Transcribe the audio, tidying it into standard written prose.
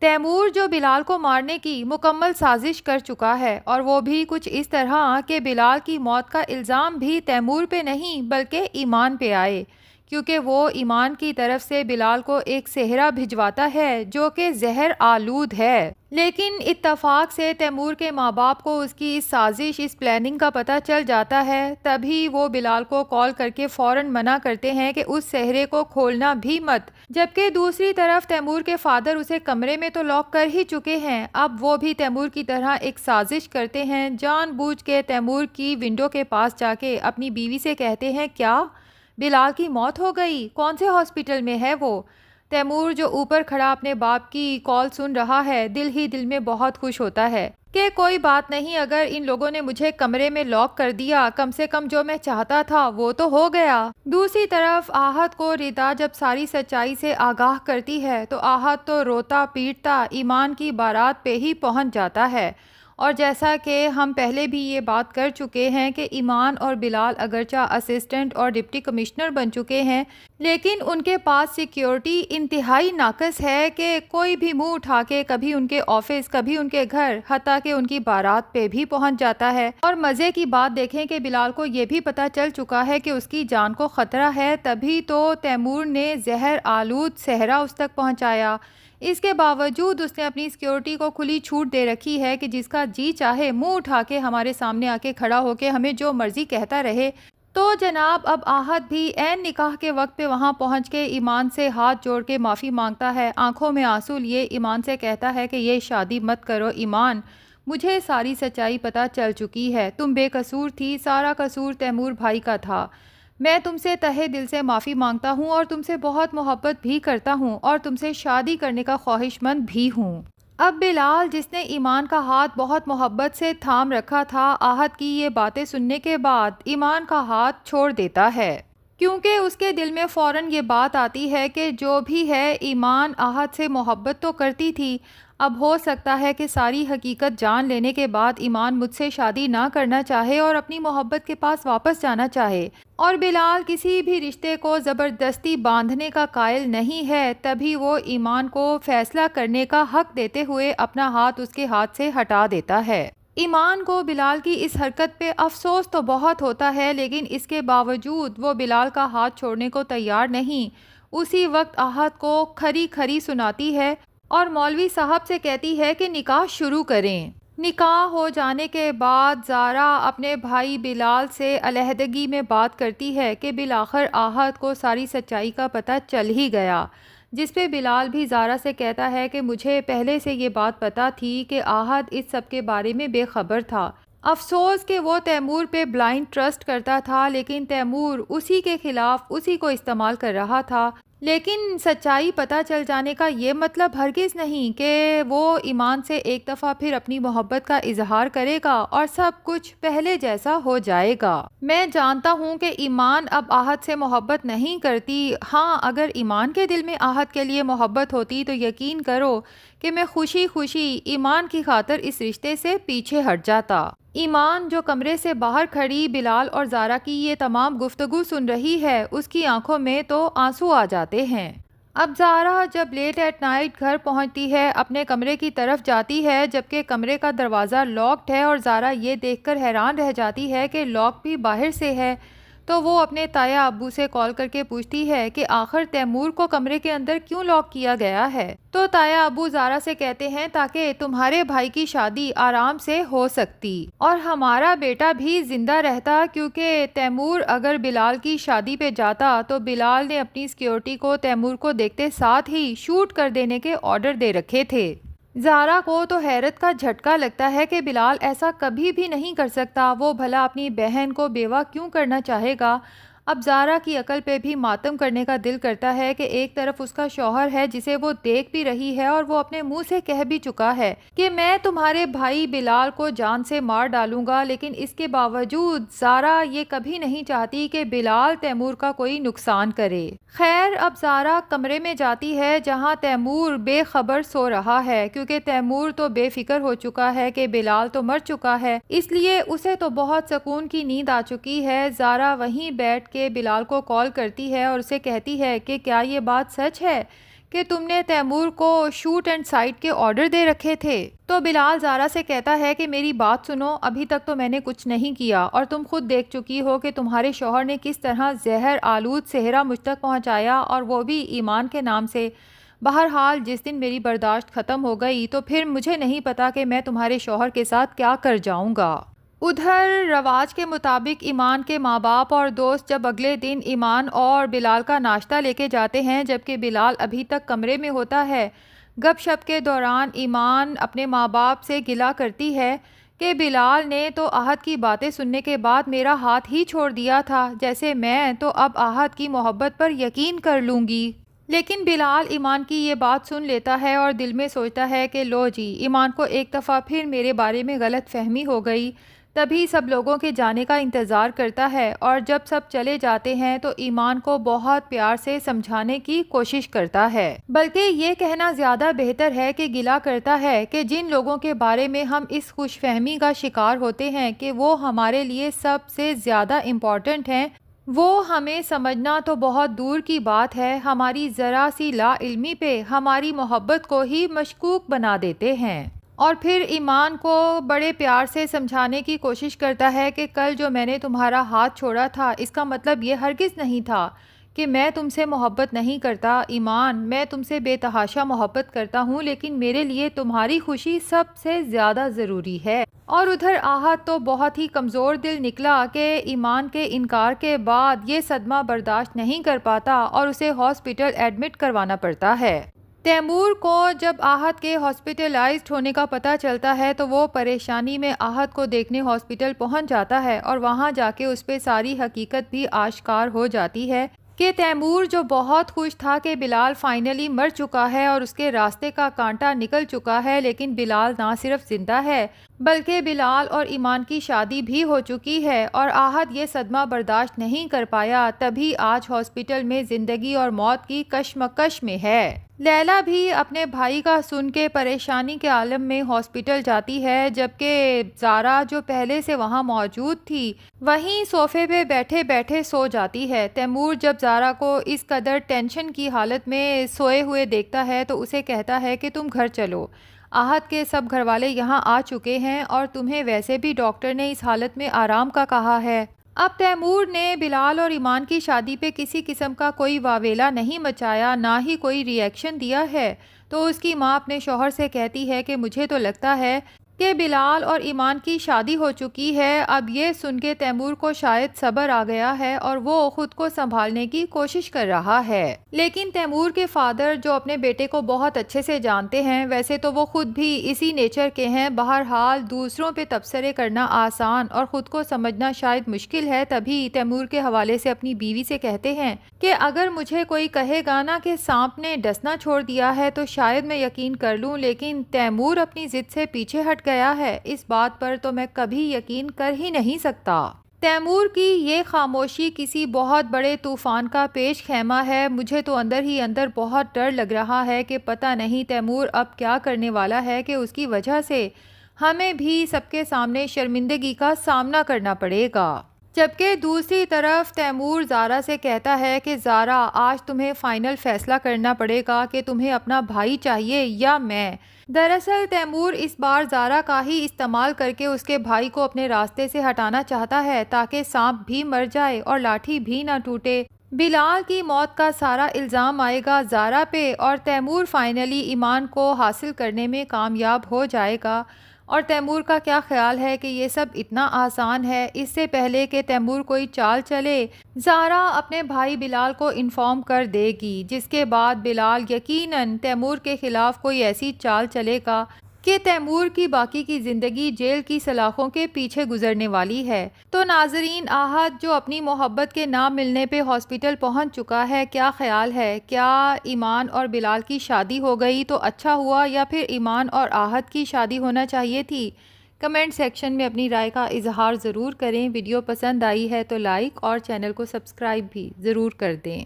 Timur جو بلال کو مارنے کی مکمل سازش کر چکا ہے، اور وہ بھی کچھ اس طرح کہ بلال کی موت کا الزام بھی تیمور پہ نہیں بلکہ ایمان پہ آئے، کیونکہ وہ ایمان کی طرف سے بلال کو ایک صحرا بھجواتا ہے جو کہ زہر آلود ہے۔ لیکن اتفاق سے تیمور کے ماں باپ کو اس کی اس سازش، اس پلاننگ کا پتہ چل جاتا ہے، تبھی وہ بلال کو کال کر کے فوراً منع کرتے ہیں کہ اس صحرے کو کھولنا بھی مت، جبکہ دوسری طرف تیمور کے فادر اسے کمرے میں تو لاک کر ہی چکے ہیں، اب وہ بھی تیمور کی طرح ایک سازش کرتے ہیں، جان بوجھ کے تیمور کی ونڈو کے پاس جا کے اپنی بیوی سے کہتے ہیں، کیا بلال کی موت ہو گئی؟ کون سے ہاسپٹل میں ہے وہ؟ تیمور جو اوپر کھڑا اپنے باپ کی کال سن رہا ہے، دل ہی دل میں بہت خوش ہوتا ہے کہ کوئی بات نہیں، اگر ان لوگوں نے مجھے کمرے میں لاک کر دیا، کم سے کم جو میں چاہتا تھا وہ تو ہو گیا۔ دوسری طرف آہت کو ردا جب ساری سچائی سے آگاہ کرتی ہے تو آہت تو روتا پیٹتا ایمان کی بارات پہ ہی پہنچ جاتا ہے، اور جیسا کہ ہم پہلے بھی یہ بات کر چکے ہیں کہ ایمان اور بلال اگرچہ اسسٹنٹ اور ڈپٹی کمشنر بن چکے ہیں، لیکن ان کے پاس سیکیورٹی انتہائی ناقص ہے کہ کوئی بھی منہ اٹھا کے کبھی ان کے آفس، کبھی ان کے گھر، حتیٰ کہ ان کی بارات پہ بھی پہنچ جاتا ہے۔ اور مزے کی بات دیکھیں کہ بلال کو یہ بھی پتہ چل چکا ہے کہ اس کی جان کو خطرہ ہے، تبھی تو تیمور نے زہر آلود صحرا اس تک پہنچایا۔ اس کے باوجود اس نے اپنی سیکیورٹی کو کھلی چھوٹ دے رکھی ہے کہ جس کا جی چاہے منہ اٹھا کے ہمارے سامنے آ کے کھڑا ہو کے ہمیں جو مرضی کہتا رہے۔ تو جناب اب آہت بھی عین نکاح کے وقت پہ وہاں پہنچ کے ایمان سے ہاتھ جوڑ کے معافی مانگتا ہے، آنکھوں میں آنسو لیے ایمان سے کہتا ہے کہ یہ شادی مت کرو ایمان، مجھے ساری سچائی پتہ چل چکی ہے، تم بے قصور تھی، سارا قصور تیمور بھائی کا تھا، میں تم سے تہہ دل سے معافی مانگتا ہوں اور تم سے بہت محبت بھی کرتا ہوں اور تم سے شادی کرنے کا خواہش مند بھی ہوں۔ اب بلال جس نے ایمان کا ہاتھ بہت محبت سے تھام رکھا تھا، آہت کی یہ باتیں سننے کے بعد ایمان کا ہاتھ چھوڑ دیتا ہے، کیونکہ اس کے دل میں فوراً یہ بات آتی ہے کہ جو بھی ہے ایمان آہت سے محبت تو کرتی تھی، اب ہو سکتا ہے کہ ساری حقیقت جان لینے کے بعد ایمان مجھ سے شادی نہ کرنا چاہے اور اپنی محبت کے پاس واپس جانا چاہے، اور بلال کسی بھی رشتے کو زبردستی باندھنے کا قائل نہیں ہے، تبھی وہ ایمان کو فیصلہ کرنے کا حق دیتے ہوئے اپنا ہاتھ اس کے ہاتھ سے ہٹا دیتا ہے۔ ایمان کو بلال کی اس حرکت پہ افسوس تو بہت ہوتا ہے، لیکن اس کے باوجود وہ بلال کا ہاتھ چھوڑنے کو تیار نہیں۔ اسی وقت آہت کو کھری کھری سناتی ہے اور مولوی صاحب سے کہتی ہے کہ نکاح شروع کریں۔ نکاح ہو جانے کے بعد زارا اپنے بھائی بلال سے علیحدگی میں بات کرتی ہے کہ بالآخر آہت کو ساری سچائی کا پتہ چل ہی گیا، جس پہ بلال بھی زارا سے کہتا ہے کہ مجھے پہلے سے یہ بات پتہ تھی کہ آہت اس سب کے بارے میں بے خبر تھا، افسوس کہ وہ تیمور پہ بلائنڈ ٹرسٹ کرتا تھا، لیکن تیمور اسی کے خلاف اسی کو استعمال کر رہا تھا۔ لیکن سچائی پتہ چل جانے کا یہ مطلب ہرگز نہیں کہ وہ ایمان سے ایک دفعہ پھر اپنی محبت کا اظہار کرے گا اور سب کچھ پہلے جیسا ہو جائے گا۔ میں جانتا ہوں کہ ایمان اب آہت سے محبت نہیں کرتی، ہاں اگر ایمان کے دل میں آہت کے لیے محبت ہوتی تو یقین کرو کہ میں خوشی خوشی ایمان کی خاطر اس رشتے سے پیچھے ہٹ جاتا۔ ایمان جو کمرے سے باہر کھڑی بلال اور زارا کی یہ تمام گفتگو سن رہی ہے، اس کی آنکھوں میں تو آنسو آ جاتے ہیں۔ اب زارا جب لیٹ ایٹ نائٹ گھر پہنچتی ہے، اپنے کمرے کی طرف جاتی ہے، جبکہ کمرے کا دروازہ لاکڈ ہے، اور زارا یہ دیکھ کر حیران رہ جاتی ہے کہ لاک بھی باہر سے ہے، تو وہ اپنے تایا ابو سے کال کر کے پوچھتی ہے کہ آخر تیمور کو کمرے کے اندر کیوں لاک کیا گیا ہے؟ تو تایا ابو زارا سے کہتے ہیں تاکہ تمہارے بھائی کی شادی آرام سے ہو سکتی اور ہمارا بیٹا بھی زندہ رہتا، کیونکہ تیمور اگر بلال کی شادی پہ جاتا تو بلال نے اپنی سیکیورٹی کو تیمور کو دیکھتے ساتھ ہی شوٹ کر دینے کے آرڈر دے رکھے تھے۔ زارا کو تو حیرت کا جھٹکا لگتا ہے کہ بلال ایسا کبھی بھی نہیں کر سکتا، وہ بھلا اپنی بہن کو بیوہ کیوں کرنا چاہے گا؟ اب زارا کی عقل پہ بھی ماتم کرنے کا دل کرتا ہے کہ ایک طرف اس کا شوہر ہے جسے وہ دیکھ بھی رہی ہے اور وہ اپنے منہ سے کہہ بھی چکا ہے کہ میں تمہارے بھائی بلال کو جان سے مار ڈالوں گا، لیکن اس کے باوجود زارا یہ کبھی نہیں چاہتی کہ بلال تیمور کا کوئی نقصان کرے۔ خیر اب زارا کمرے میں جاتی ہے جہاں تیمور بے خبر سو رہا ہے، کیونکہ تیمور تو بے فکر ہو چکا ہے کہ بلال تو مر چکا ہے، اس لیے اسے تو بہت سکون کی نیند آ چکی ہے۔ زارا وہیں بیٹھ کے بلال کو کال کرتی ہے اور اسے کہتی ہے کہ کیا یہ بات سچ ہے کہ تم نے تیمور کو شوٹ اینڈ سائٹ کے آرڈر دے رکھے تھے؟ تو بلال زارا سے کہتا ہے کہ میری بات سنو، ابھی تک تو میں نے کچھ نہیں کیا اور تم خود دیکھ چکی ہو کہ تمہارے شوہر نے کس طرح زہر آلود صحرا مجھ تک پہنچایا، اور وہ بھی ایمان کے نام سے۔ بہرحال جس دن میری برداشت ختم ہو گئی تو پھر مجھے نہیں پتا کہ میں تمہارے شوہر کے ساتھ کیا کر جاؤں گا۔ ادھر رواج کے مطابق ایمان کے ماں باپ اور دوست جب اگلے دن ایمان اور بلال کا ناشتہ لے کے جاتے ہیں، جبکہ بلال ابھی تک کمرے میں ہوتا ہے، گپ شپ کے دوران ایمان اپنے ماں باپ سے گلہ کرتی ہے کہ بلال نے تو احد کی باتیں سننے کے بعد میرا ہاتھ ہی چھوڑ دیا تھا، جیسے میں تو اب احد کی محبت پر یقین کر لوں گی۔ لیکن بلال ایمان کی یہ بات سن لیتا ہے اور دل میں سوچتا ہے کہ لو جی، ایمان کو ایک دفعہ پھر میرے بارے میں غلط فہمی ہو گئی۔ تبھی سب لوگوں کے جانے کا انتظار کرتا ہے، اور جب سب چلے جاتے ہیں تو ایمان کو بہت پیار سے سمجھانے کی کوشش کرتا ہے، بلکہ یہ کہنا زیادہ بہتر ہے کہ گلہ کرتا ہے کہ جن لوگوں کے بارے میں ہم اس خوش فہمی کا شکار ہوتے ہیں کہ وہ ہمارے لیے سب سے زیادہ امپورٹنٹ ہیں، وہ ہمیں سمجھنا تو بہت دور کی بات ہے، ہماری ذرا سی لا علمی پہ ہماری محبت کو ہی مشکوک بنا دیتے ہیں۔ اور پھر ایمان کو بڑے پیار سے سمجھانے کی کوشش کرتا ہے کہ کل جو میں نے تمہارا ہاتھ چھوڑا تھا، اس کا مطلب یہ ہرگز نہیں تھا کہ میں تم سے محبت نہیں کرتا۔ ایمان، میں تم سے بے تحاشا محبت کرتا ہوں، لیکن میرے لیے تمہاری خوشی سب سے زیادہ ضروری ہے۔ اور ادھر احد تو بہت ہی کمزور دل نکلا کہ ایمان کے انکار کے بعد یہ صدمہ برداشت نہیں کر پاتا اور اسے ہاسپٹل ایڈمٹ کروانا پڑتا ہے۔ تیمور کو جب احد کے ہاسپٹلائزڈ ہونے کا پتہ چلتا ہے تو وہ پریشانی میں احد کو دیکھنے ہاسپٹل پہنچ جاتا ہے، اور وہاں جا کے اس پہ ساری حقیقت بھی آشکار ہو جاتی ہے کہ تیمور جو بہت خوش تھا کہ بلال فائنلی مر چکا ہے اور اس کے راستے کا کانٹا نکل چکا ہے، لیکن بلال نہ صرف زندہ ہے بلکہ بلال اور ایمان کی شادی بھی ہو چکی ہے، اور احد یہ صدمہ برداشت نہیں کر پایا، تبھی آج ہاسپٹل میں زندگی اور موت کی کشمکش میں ہے۔ لیلا بھی اپنے بھائی کا سن کے پریشانی کے عالم میں ہاسپٹل جاتی ہے، جبکہ زارا جو پہلے سے وہاں موجود تھی وہیں صوفے پہ بیٹھے بیٹھے سو جاتی ہے۔ تیمور جب زارا کو اس قدر ٹینشن کی حالت میں سوئے ہوئے دیکھتا ہے تو اسے کہتا ہے کہ تم گھر چلو، احد کے سب گھر والے یہاں آ چکے ہیں اور تمہیں ویسے بھی ڈاکٹر نے اس حالت میں آرام کا کہا ہے۔ اب تیمور نے بلال اور ایمان کی شادی پہ کسی قسم کا کوئی واویلا نہیں مچایا، نہ ہی کوئی ری ایکشن دیا ہے، تو اس کی ماں اپنے شوہر سے کہتی ہے کہ مجھے تو لگتا ہے کہ بلال اور ایمان کی شادی ہو چکی ہے۔ اب یہ سن کے تیمور کو شاید صبر آ گیا ہے اور وہ خود کو سنبھالنے کی کوشش کر رہا ہے، لیکن تیمور کے فادر جو اپنے بیٹے کو بہت اچھے سے جانتے ہیں، ویسے تو وہ خود بھی اسی نیچر کے ہیں، بہرحال دوسروں پہ تبصرے کرنا آسان اور خود کو سمجھنا شاید مشکل ہے، تبھی تیمور کے حوالے سے اپنی بیوی سے کہتے ہیں کہ اگر مجھے کوئی کہے گا نا کہ سانپ نے ڈسنا چھوڑ دیا ہے تو شاید میں یقین کر لوں، لیکن تیمور اپنی ضد سے پیچھے ہٹ گیا ہے، اس بات پر تو میں کبھی یقین کر ہی نہیں سکتا۔ تیمور کی یہ خاموشی کسی بہت بڑے طوفان کا پیش خیمہ ہے، مجھے تو اندر ہی اندر بہت ڈر لگ رہا ہے کہ پتہ نہیں تیمور اب کیا کرنے والا ہے کہ اس کی وجہ سے ہمیں بھی سب کے سامنے شرمندگی کا سامنا کرنا پڑے گا۔ جبکہ دوسری طرف تیمور زارا سے کہتا ہے کہ زارا، آج تمہیں فائنل فیصلہ کرنا پڑے گا کہ تمہیں اپنا بھائی چاہیے یا میں۔ دراصل تیمور اس بار زارا کا ہی استعمال کر کے اس کے بھائی کو اپنے راستے سے ہٹانا چاہتا ہے تاکہ سانپ بھی مر جائے اور لاٹھی بھی نہ ٹوٹے۔ بلال کی موت کا سارا الزام آئے گا زارا پہ اور تیمور فائنلی ایمان کو حاصل کرنے میں کامیاب ہو جائے گا۔ اور تیمور کا کیا خیال ہے کہ یہ سب اتنا آسان ہے؟ اس سے پہلے کہ تیمور کوئی چال چلے، زارا اپنے بھائی بلال کو انفارم کر دے گی، جس کے بعد بلال یقیناً تیمور کے خلاف کوئی ایسی چال چلے گا کہ تیمور کی باقی کی زندگی جیل کی سلاخوں کے پیچھے گزرنے والی ہے۔ تو ناظرین، احد جو اپنی محبت کے نہ ملنے پہ ہاسپٹل پہنچ چکا ہے، کیا خیال ہے؟ کیا ایمان اور بلال کی شادی ہو گئی تو اچھا ہوا، یا پھر ایمان اور احد کی شادی ہونا چاہیے تھی؟ کمنٹ سیکشن میں اپنی رائے کا اظہار ضرور کریں۔ ویڈیو پسند آئی ہے تو لائک اور چینل کو سبسکرائب بھی ضرور کر دیں۔